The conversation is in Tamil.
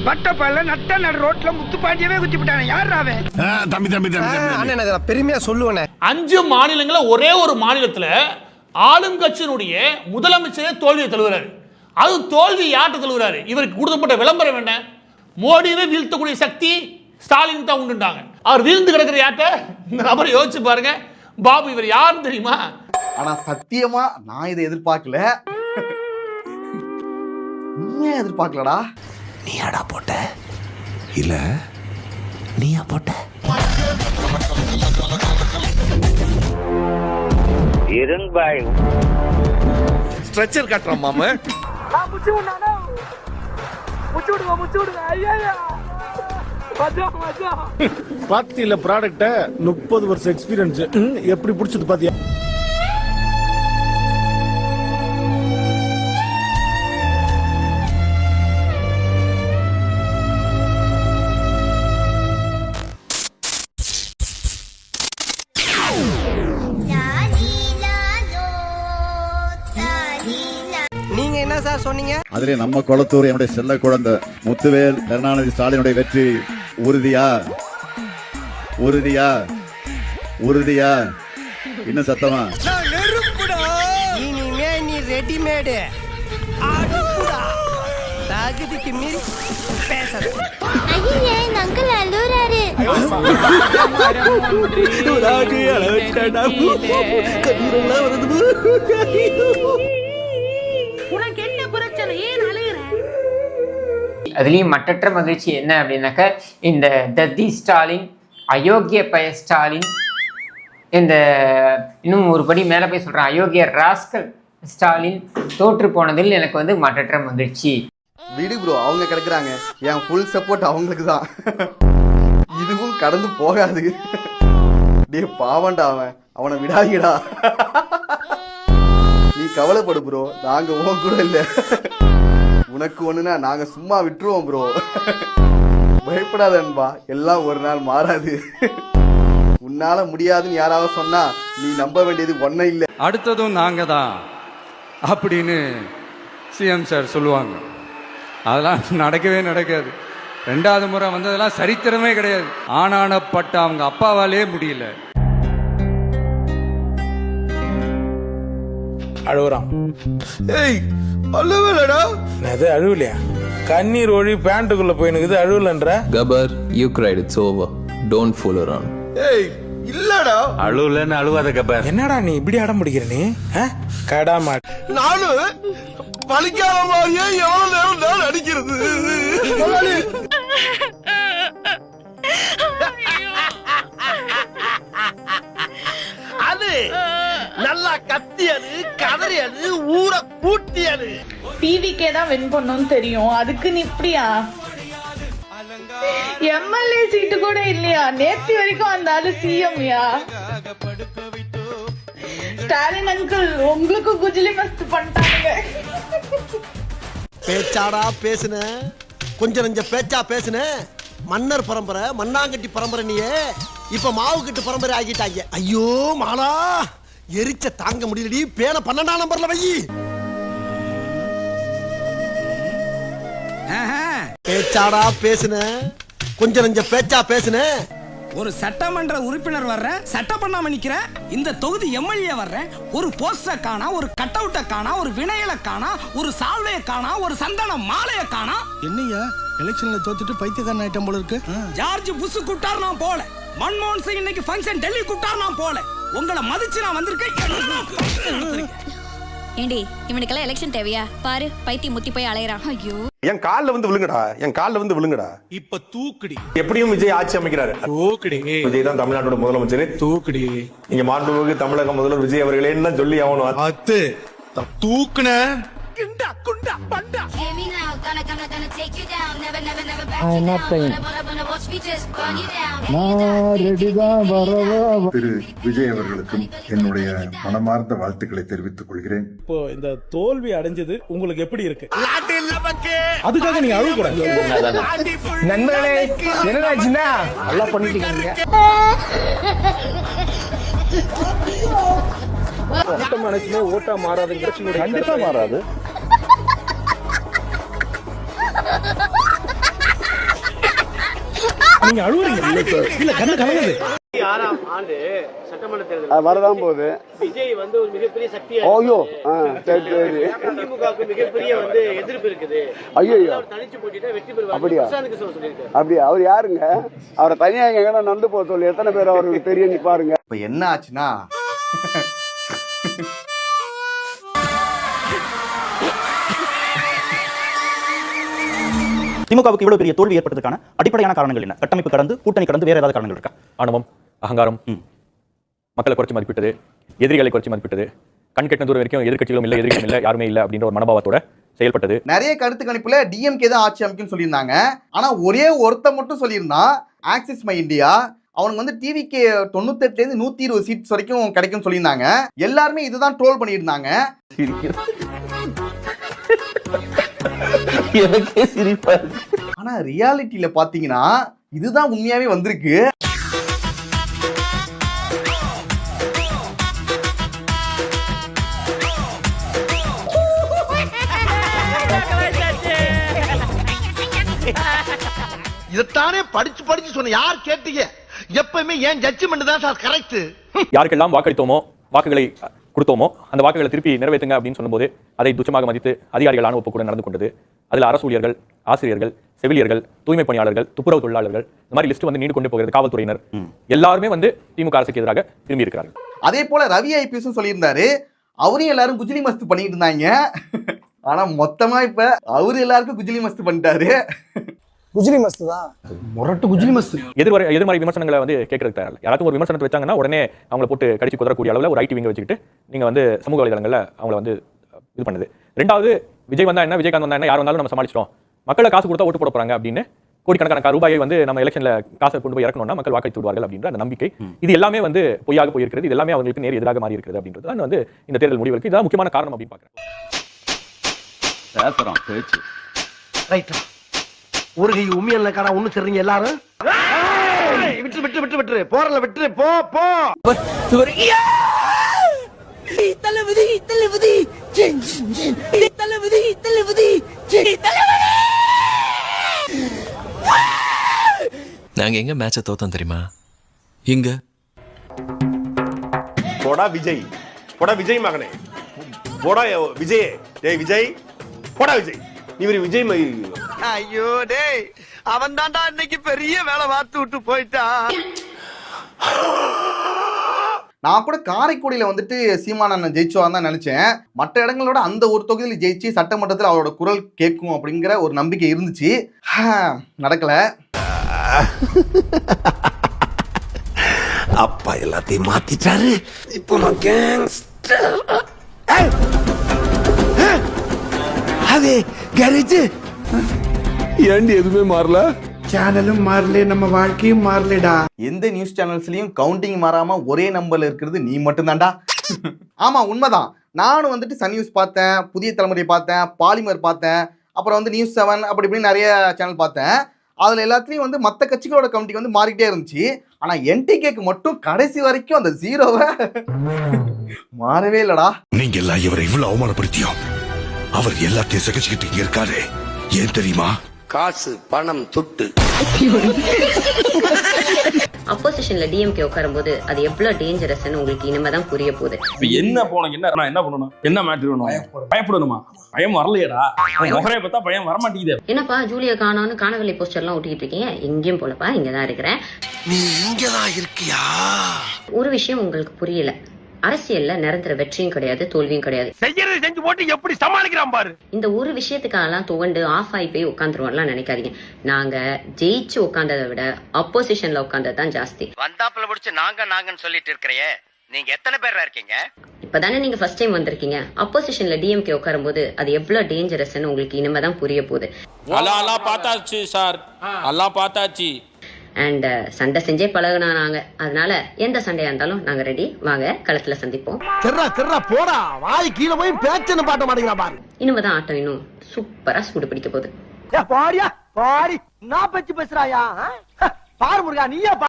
பட்டப்பல்ல நட்ட நடு ரோட்ல முத்துப்பாண்டியவே குத்தி விட்டானே யார் அவன்? அண்ணே பெருமையா சொல்லுவேனே. 5 மாநிலங்கள ஒரே ஒரு மாநிலத்துல ஆளும் கட்சியினுடைய முதலமைச்சரே தோல்வியை தழுவுறாரு. அது தோல்வி யார்கிட்ட தழுவுறாரு? இவருக்கு கொடுக்கப்பட்ட விளம்பரம் என்ன? மோடியவே வீழ்த்தக்கூடிய சக்தி ஸ்டாலின் தான் உண்டுட்டாங்க. அவர் வீழ்ந்து கிடக்கிற யார்கிட்ட? இந்த நபரை யோசிச்சு பாருங்க. பாபு இவர் யாருன்னு தெரியுமா? ஆனா சத்தியமா நான் இதை எதிர்பார்க்கல. நீ எதிர்பார்க்கலடா. நீயாடா போட்ட? இல்ல நீயா போட்ட? இருங்க பாய். ஸ்ட்ரெச்சர் கட்டறோம் மாமா. முச்சு விடுங்க. ஐயா. பாத்தியில ப்ராடக்ட்ட 30 வருஷம் எக்ஸ்பீரியன்ஸ் எப்படி பிடிச்சது பாத்தியா? நீங்க என்ன சார் சொன்னீங்க? அதிலே நம்ம கொளத்தூர் என்னுடைய செல்ல குழந்தை முத்துவேல் கருணாநிதி ஸ்டாலினுடைய வெற்றி உறுதியா உறுதியா உறுதியா? இன்னும் சத்தமா? இனிமே நீ ரெடிமேடு தகுதிக்கு மீறி பேசுற. ஐயே அங்கிள் அழுறாரு. அதுலேயும் மற்றற்ற மகிழ்ச்சி என்ன அப்படின்னாக்க, இந்த தத்தி ஸ்டாலின், அயோக்கிய பய ஸ்டாலின், இந்த இன்னும் ஒரு படி மேலே போய் சொல்கிறேன், அயோக்கிய ராஸ்கல் ஸ்டாலின் தோற்று போனதில் எனக்கு வந்து மற்றற்ற மகிழ்ச்சி. விடு ப்ரோ, அவங்க கிடக்குறாங்க. என் ஃபுல் சப்போர்ட் அவங்களுக்கு தான். இதுவும் கடந்து போகாது. டே பாவண்டா அவனை விடாதீடா. நீ கவலைப்படு ப்ரோ, நாங்க உன் கூட இல்ல. உனக்கு ஒண்ணுனா நாங்க சும்மா விட்டுருவோம் ப்ரோ. பயப்படாத அன்பா, எல்லாம் ஒரு நாள் மாறாது. உன்னால முடியாதுன்னு யாராவது சொன்னா நீ நம்ப வேண்டியது ஒன்னும் இல்லை. அடுத்ததும் நாங்க தான் அப்படின்னு சிஎம் சார் சொல்லுவாங்க. அதெல்லாம் நடக்கவே நடக்காது. 2வது முறை வந்ததெல்லாம் சரித்திரமே கிடையாது. ஆனானப்பட்ட அவங்க அப்பாவாலே முடியல. அழுகுறான். ஏய் அழுவலடா. அது அழுவலையா? கண்ணீர் ஒழி பேண்ட்டுக்குள்ள போயினுக்குது, அழுவலன்ற. கபர், you cried, it's over. Don't fool around. ஏய் இல்லடா. அழுவலன்னு அழுவாத கபர். என்னடா நீ இப்படி அடம் பிடிக்கிற? நீ கடாமா. நானும் பழிக்காத மாதிரியே எவ்வளவு நேரம் நான் அடிக்கிறது. அது நல்லா கத்தியது, கதறியது, ஊரை கூட்டியது. டிவிக்கே தான் வின் பண்ணணும்னு தெரியும், அதுக்கு நீ இப்படியா? எம்எல்ஏ சீட்டு கூட இல்லையா? நேத்து வரைக்கும் அந்த ஆளு சிஎம்யா. ஸ்டாலின் அங்கிள் உங்களுக்கு குஜிலி மஸ்த் பண்ணிட்டாங்க. பேச்சாடா பேசுன, கொஞ்சம் நெஞ்ச பேச்சா பேசுன. மன்னர் பரம்பரை, மண்ணாங்கட்டி பரம்பரை, நீயே இப்ப மாவு கட்டு பரம்பரை ஆகிட்டாங்க. ஐயோ மாலா, எரிச்ச தாங்க முடியலடி. பேன 12ஆம் நம்பர்ல வை. பேச்சாடா பேசுன, கொஞ்சம் நெஞ்ச பேச்சா பேசுன. ஒரு சட்டமன்ற உறுப்பினர் வர்ற, சட்டம் பண்ணாம நிக்கிற. இந்த தொகுதி எம்எல்ஏ வர்ற, ஒரு போஸ்டர் காணா, ஒரு கட் அவுட்ட காணா, ஒரு வினையில காணா, ஒரு சால்வைய காணா, ஒரு சந்தன மாலைய காணா. என்னையா எலெக்ஷன்ல தோத்துட்டு பைத்தியக்காரன் ஐட்டம் போல இருக்கு. ஜார்ஜ் புஷ் கூப்பிட்டார், நான் போல. மன்மோகன் சிங் இன்னைக்கு ஃபங்க்ஷன் டெல்லி கூப்பிட்டார், நான் போல. உங்களை மதிச்சு நான் வந்திருக்கேன். ஏண்டி இவனுக்கெல்லாம் எலெக்ஷன் தேவையா? பாரு பைத்தியம் முத்தி போய் அலையறான். ஐயோ என் கால்ல வந்து விழுங்கடா, என் கால்ல வந்து விழுங்கடா. இப்ப தூக்குடி. எப்படியும் விஜய் ஆட்சி அமைக்கிறாரு. தூக்குடி. விஜய் தான் தமிழ்நாட்டோட முதலமைச்சர். தூக்குடி. நீங்க மாண்புமிகு தமிழக முதல்வர் விஜய் அவர்களே என்ன சொல்லி ஆகணும். அத்து தூக்குன குண்டா குண்டா பண்டா. திரு விஜய் அவர்களுக்கும் என்னுடைய மனமார்ந்த வாழ்த்துக்களை தெரிவித்துக் கொள்கிறேன். இப்போ இந்த தோல்வி அடைஞ்சது உங்களுக்கு எப்படி இருக்கு? அதுக்காக நீங்க அழுக கூடாது. நண்பர்களே, என்னடாச்சுன்னா நல்லா பண்ணிட்டீங்க. ஓட்டா மாறாதுங்கிற கண்டிப்பா மாறாது. நீங்க அழுவுறீங்க இல்ல கண்ணு கலங்குது. 6ஆம் ஆண்டு சட்டமன்ற தேர்தல் வரதான் போகுது. விஜய் வந்து ஒரு மிகப்பெரிய சக்தியா ஐயோ சரி சரி. திமுகவுக்கு மிகப்பெரிய வந்து எதிர்ப்பு இருக்குது. ஐயோ தனிச்சு போட்டிட்டா வெற்றி பெறுவார். அப்படியா? பிரசாந்த் கிஷோர் சொல்லியிருக்காரு. அப்படியா? அவர் யாருங்க? அவரை தனியா எங்கன்னா நந்து போக சொல்லு. எத்தனை பேர் அவருக்கு தெரிய நிப்பாருங்க. இப்ப என்ன ஆச்சுன்னா திமுகவுக்கு இவ்வளவு பெரிய தோல்வி ஏற்பட்டதற்கான அடிப்படையான காரணங்கள் என்ன? கட்டமைப்பு கடந்து, கூட்டணி கடந்து வேற ஏதாவது காரணங்கள் இருக்கா? ஆணவம், அகங்காரம், மக்களை குறைச்சி மதிப்பிட்டது, எதிரிகளை குறைச்சி மதிப்பிட்டது, கண் கெட்ட தூரம் வரைக்கும் எதிர்க்கட்சிகளும் இல்லை, எதிரிகளும் இல்லை, யாருமே இல்லை அப்படின்ற ஒரு மனோபாவத்தோட செயல்பட்டது. நிறைய கருத்து கணிப்புல டிஎம்கே தான் ஆட்சி அமைக்கும்னு சொல்லியிருந்தாங்க. ஆனா ஒரே ஒருத்த மட்டும் சொல்லியிருந்தான், ஆக்சிஸ் மை இந்தியா. அவனுக்கு வந்து டிவிக்கு 98 இருந்து 120 சீட்ஸ் வரைக்கும் கிடைக்கும் சொல்லியிருந்தாங்க. எல்லாருமே இதுதான் ட்ரோல் பண்ணியிருந்தாங்க. ஆனா ரியாலிட்டியில பாத்தீங்கன்னா இதுதான் உண்மையாவே வந்திருக்கு. இதத்தானே படிச்சு படிச்சு சொன்ன. யார் கேட்டீங்க? எப்பவுமே ஏன் ஜட்ஜ்மெண்ட் தான் சார் கரெக்ட். யாருக்கெல்லாம் வாக்களித்தோமோ, வாக்குகளை கொடுத்தோமோ அந்த வாக்குகளை திருப்பி நிறைவேற்றுங்க அப்படின்னு சொல்லும்போது அதை துச்சமாக மதித்து அதிகாரிகள் ஆணவ போக்குடன் நடந்து கொண்டது. அதில் அரசு ஊழியர்கள், ஆசிரியர்கள், செவிலியர்கள், தூய்மை பணியாளர்கள், துப்புரவு தொழிலாளர்கள், இந்த மாதிரி லிஸ்ட் வந்து நீண்டு கொண்டே போகிறது. காவல்துறையினர் எல்லாருமே வந்து திமுக அரசுக்கு எதிராக திரும்பி இருக்கிறார்கள். அதே போல ரவி ஐபிஎஸ் சொல்லியிருந்தாரு, அவரையும் எல்லாரும் குஜிலி மஸ்து பண்ணிட்டு இருந்தாங்க. ஆனா மொத்தமா இப்ப அவரு எல்லாருக்கும் குஜிலி மஸ்து பண்ணிட்டாரு. குஜிலி மஸ்து தான், முரட்டு குஜிலி மஸ்து. எதிர்மறை விமர்சனங்களை வந்து கேட்கறதுக்கு தயாரில்லை. யாராச்சும் ஒரு விமர்சனத்தை வச்சாங்கன்னா உடனே அவங்களை போட்டு கடிச்சு குதறக்கூடிய அளவில் ஒரு ஐடி விங்க வச்சுக்கிட்டு நீங்க வந்து சமூக வலைதளங்களில் அவங்களை வந்து இது பண்ணுது. ரெண்டாவது, விஜய் வந்தா என்ன, விஜயகாந்த் வந்தா என்ன, யார் வந்தாலும் நம்ம சமாளிச்சிட்டோம், மக்களை காசு கொடுத்தா ஓட்டு போட போறாங்க அப்படின்னு கோடிக்கணக்கான ரூபாயை வந்து நம்ம எலெக்ஷன்ல காசை கொண்டு போய் இறக்கணும்னா மக்கள் வாக்களித்து விடுவார்கள் அப்படின்ற அந்த நம்பிக்கை, இது எல்லாமே வந்து பொய்யாக போயிருக்கிறது. இது எல்லாமே அவங்களுக்கு நேர் எதிராக மாறி இருக்கிறது அப்படின்றது தான் வந்து இந்த தேர்தல் முடிவுகளுக்கு இதான் முக்கியமான காரணம் அப்படின்னு பாக்குறேன். ஒரு உண்மையான ஒண்ணு சரிங்க எல்லாரும் விட்டு விட்டு விட்டு விட்டு போறல விட்டு போ போ. தளபதி தளபதி தளபதி தளபதி நாங்க எங்க மேட்சை தோத்தோம் தெரியுமா? இங்க. போடா விஜய், போடா விஜய் மகனே, போடா விஜய், டேய் விஜய், போடா விஜய். இவர் விஜய் ஐயோ டேய், அவன் தான்டா இன்னைக்கு பெரிய வேலை பார்த்து விட்டு போயிட்டான். நான் கூட காரைக்குடியில வந்துட்டு சீமான் அண்ணன் ஜெயிச்சுவான்னு தான் நினைச்சேன். மற்ற இடங்களோட அந்த ஒரு தொகுதியில் ஜெயிச்சு சட்டமன்றத்தில் அவரோட குரல் கேட்கும் அப்படிங்கிற ஒரு நம்பிக்கை இருந்துச்சு. நடக்கல. அப்பா எல்லாத்தையும் மாத்திட்டாரு. இப்போ நான் கேங்ஸ்டர். அதே கேரேஜ் ஏண்டி எதுவுமே மாறல? சேனலும் மாறல, நம்ம வாழ்க்கையும் மாறலடா. எந்த நியூஸ் சேனல்ஸ்லயும் கவுண்டிங் மாறாம ஒரே நம்பர்ல இருக்கிறது நீ மட்டும் தான்டா. ஆமா உண்மைதான். நானும் வந்துட்டு சன் நியூஸ் பார்த்தேன், புதிய தலைமுறை பார்த்தேன், பாலிமர் பார்த்தேன், அப்புறம் வந்து நியூஸ் 7 அப்படி இப்படி நிறைய சேனல் பார்த்தேன். அதுல எல்லாத்துலயும் வந்து மற்ற கட்சிகளோட கவுண்டிங் வந்து மாறிக்கிட்டே இருந்துச்சு. ஆனா என்டிகேக்கு மட்டும் கடைசி வரைக்கும் அந்த 0வை மாறவே இல்லடா. நீங்க எல்லாம் இவரை இவ்வளவு அவமானப்படுத்தியும் அவர் எல்லாத்தையும் சகிச்சுக்கிட்டு இங்க இருக்காரு. ஏன் தெரியுமா? காசு, பணம், துட்டு. அப்போசிஷன்ல டிஎம்கே உட்காரும்போது அது எவ்வளவு டேஞ்சரஸ்னு உங்களுக்கு இனிமேதான் புரிய போகுது. என்ன போனோம், என்ன பண்ணணும், என்ன மேட்ரு வேணும்? பயப்படணுமா? பயம் வரலையடா. முகரைய பார்த்தா பயம் வரமாட்டேங்குது. என்னப்பா ஜூலியா காணோன்னு காணவில்லை போஸ்டர் எல்லாம் ஒட்டிக்கிட்டு இருக்கீங்க? எங்கேயும் போலப்பா, இங்கதான் இருக்கிறேன். நீ இங்கதான் இருக்கியா? ஒரு விஷயம் உங்களுக்கு புரியல, அரசியல்ல நிரந்தர வெற்றியும் கிடையாது, தோல்வியும் கிடையாது. செய்யறது செஞ்சு போட்டு எப்படி சமாளிக்கிறான் பாரு. இந்த ஒரு விஷயத்துக்காகலாம் துவண்டு ஆஃப் ஆகி போய் உட்காந்துருவோம்லாம் நினைக்காதீங்க. நாங்க ஜெயிச்சு உட்கார்ந்ததை விட அப்போசிஷன்ல உட்கார்ந்தது தான் ஜாஸ்தி. வந்தாப்புல முடிச்சு நாங்கன்னு சொல்லிட்டு இருக்கிறையே, நீங்க எத்தனை பேர் இருக்கீங்க? இப்பதானே நீங்க ஃபர்ஸ்ட் டைம் வந்திருக்கீங்க. அப்போசிஷன்ல டிஎம்கே உட்காரும்போது அது எவ்வளவு டேஞ்சரஸ்னு உங்களுக்கு இனிமேதான் புரிய போகுது. எல்லாம் பார்த்தாச்சு சார், எல்லாம் பார்த்தாச்சு. அண்ட் சண்டை செஞ்சே பழகுனா நாங்க, அதனால எந்த சண்டையா இருந்தாலும் நாங்க ரெடி. வாங்க களத்துல சந்திப்போம். போடா, வாய் கீழே போய் பேச்சன்னு பாட்ட மாட்டேங்கிறா பாரு. இனிமேதான் ஆட்டம் இன்னும் சூப்பரா சூடு பிடிக்க போகுது. பாரியா பாரி, நான் பேச்சு பேசுறாயா பாரு முருகா, நீயா